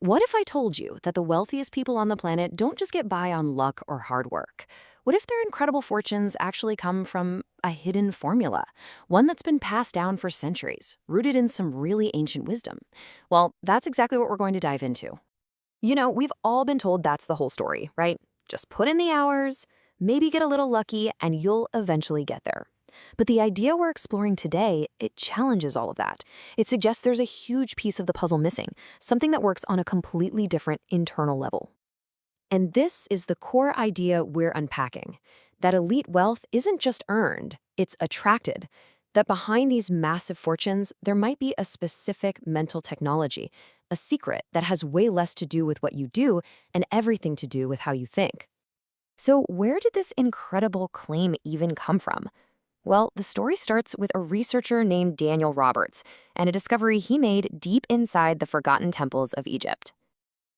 What if I told you that the wealthiest people on the planet don't just get by on luck or hard work? What if their incredible fortunes actually come from a hidden formula, one that's been passed down for centuries, rooted in some really ancient wisdom? Well, that's exactly what we're going to dive into. We've all been told that's the whole story, right? Just put in the hours, maybe get a little lucky, and you'll eventually get there. But the idea we're exploring today, it challenges all of that. It suggests there's a huge piece of the puzzle missing, something that works on a completely different internal level. And this is the core idea we're unpacking, that elite wealth isn't just earned, it's attracted. That behind these massive fortunes, there might be a specific mental technology, a secret that has way less to do with what you do and everything to do with how you think. So where did this incredible claim even come from? Well, the story starts with a researcher named Daniel Roberts and a discovery he made deep inside the forgotten temples of Egypt.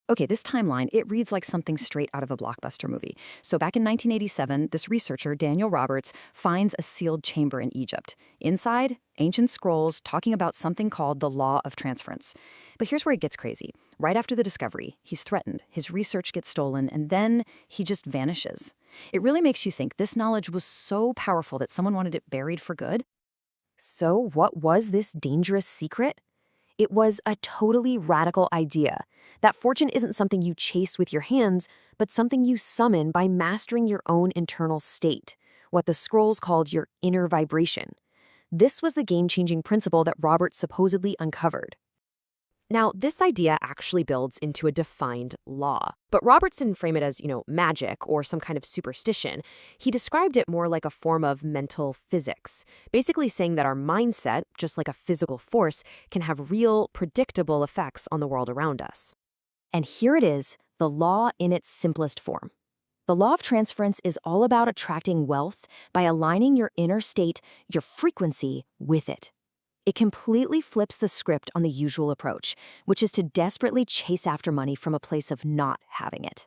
Okay, this timeline, it reads like something straight out of a blockbuster movie. So back in 1987, this researcher, Daniel Roberts, finds a sealed chamber in Egypt. Inside, ancient scrolls talking about something called the Law of Transference. But here's where it gets crazy. Right after the discovery, he's threatened, his research gets stolen, and then he just vanishes. It really makes you think this knowledge was so powerful that someone wanted it buried for good. So what was this dangerous secret? It was a totally radical idea. That fortune isn't something you chase with your hands, but something you summon by mastering your own internal state, what the scrolls called your inner vibration. This was the game-changing principle that Roberts supposedly uncovered. Now, this idea actually builds into a defined law. But Roberts didn't frame it as, magic or some kind of superstition. He described it more like a form of mental physics, basically saying that our mindset, just like a physical force, can have real, predictable effects on the world around us. And here it is, the law in its simplest form. The law of transference is all about attracting wealth by aligning your inner state, your frequency, with it. It completely flips the script on the usual approach, which is to desperately chase after money from a place of not having it.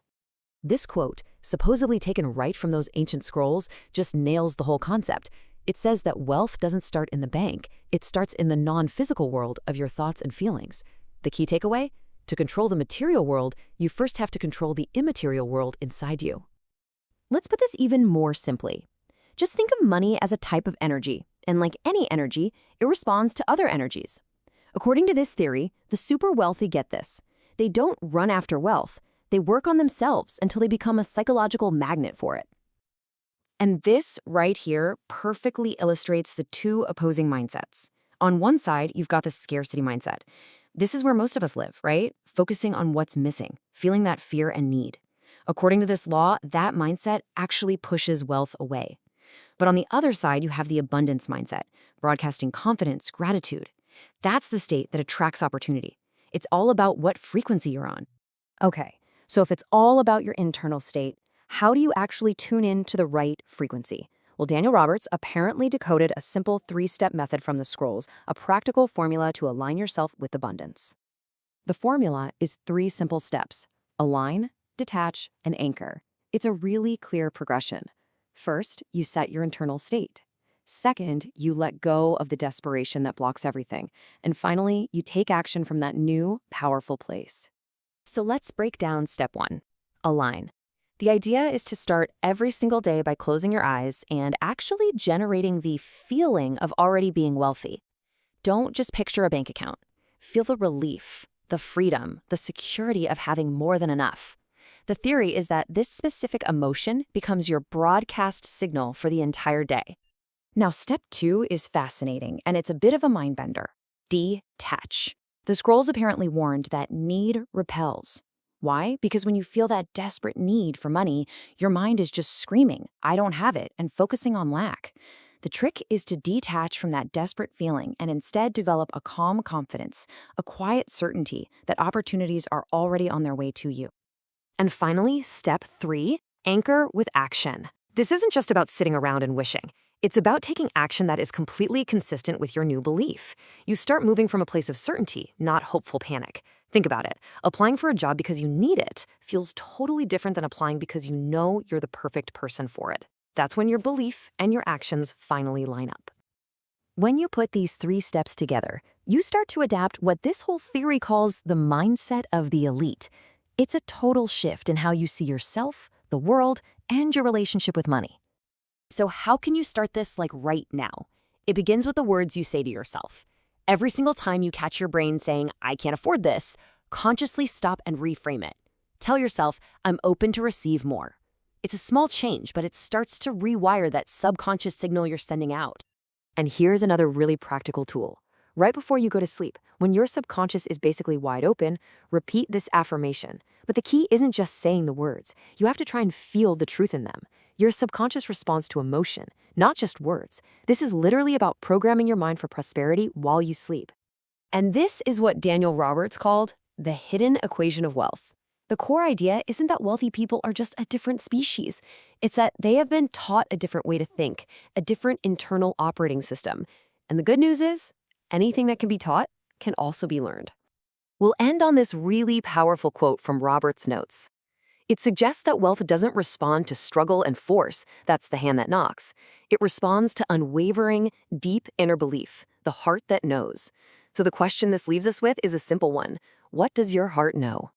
This quote, supposedly taken right from those ancient scrolls, just nails the whole concept. It says that wealth doesn't start in the bank, it starts in the non-physical world of your thoughts and feelings. The key takeaway? To control the material world, you first have to control the immaterial world inside you. Let's put this even more simply. Just think of money as a type of energy. And like any energy, it responds to other energies. According to this theory, the super wealthy get this. They don't run after wealth. They work on themselves until they become a psychological magnet for it. And this right here perfectly illustrates the two opposing mindsets. On one side, you've got the scarcity mindset. This is where most of us live, right? Focusing on what's missing, feeling that fear and need. According to this law, that mindset actually pushes wealth away. But on the other side, you have the abundance mindset, broadcasting confidence, gratitude. That's the state that attracts opportunity. It's all about what frequency you're on. Okay, so if it's all about your internal state, how do you actually tune in to the right frequency? Well, Daniel Roberts apparently decoded a simple 3-step method from the scrolls, a practical formula to align yourself with abundance. The formula is 3 simple steps: align, detach, and anchor. It's a really clear progression. First, you set your internal state. Second, you let go of the desperation that blocks everything. And finally, you take action from that new, powerful place. So let's break down step 1, align. The idea is to start every single day by closing your eyes and actually generating the feeling of already being wealthy. Don't just picture a bank account. Feel the relief, the freedom, the security of having more than enough. The theory is that this specific emotion becomes your broadcast signal for the entire day. Now, step 2 is fascinating, and it's a bit of a mind bender. Detach. The scrolls apparently warned that need repels. Why? Because when you feel that desperate need for money, your mind is just screaming, "I don't have it," and focusing on lack. The trick is to detach from that desperate feeling and instead develop a calm confidence, a quiet certainty that opportunities are already on their way to you. And finally, step 3, anchor with action. This isn't just about sitting around and wishing. It's about taking action that is completely consistent with your new belief. You start moving from a place of certainty, not hopeful panic. Think about it. Applying for a job because you need it feels totally different than applying because you know you're the perfect person for it. That's when your belief and your actions finally line up. When you put these 3 steps together, you start to adapt what this whole theory calls the mindset of the elite. It's a total shift in how you see yourself, the world, and your relationship with money. So how can you start this right now? It begins with the words you say to yourself. Every single time you catch your brain saying, I can't afford this, consciously stop and reframe it. Tell yourself, I'm open to receive more. It's a small change, but it starts to rewire that subconscious signal you're sending out. And here's another really practical tool. Right before you go to sleep, when your subconscious is basically wide open, repeat this affirmation. But the key isn't just saying the words. You have to try and feel the truth in them. Your subconscious responds to emotion, not just words. This is literally about programming your mind for prosperity while you sleep. And this is what Daniel Roberts called the hidden equation of wealth. The core idea isn't that wealthy people are just a different species. It's that they have been taught a different way to think, a different internal operating system. And the good news is, anything that can be taught can also be learned. We'll end on this really powerful quote from Roberts' notes. It suggests that wealth doesn't respond to struggle and force, that's the hand that knocks. It responds to unwavering, deep inner belief, the heart that knows. So the question this leaves us with is a simple one. What does your heart know?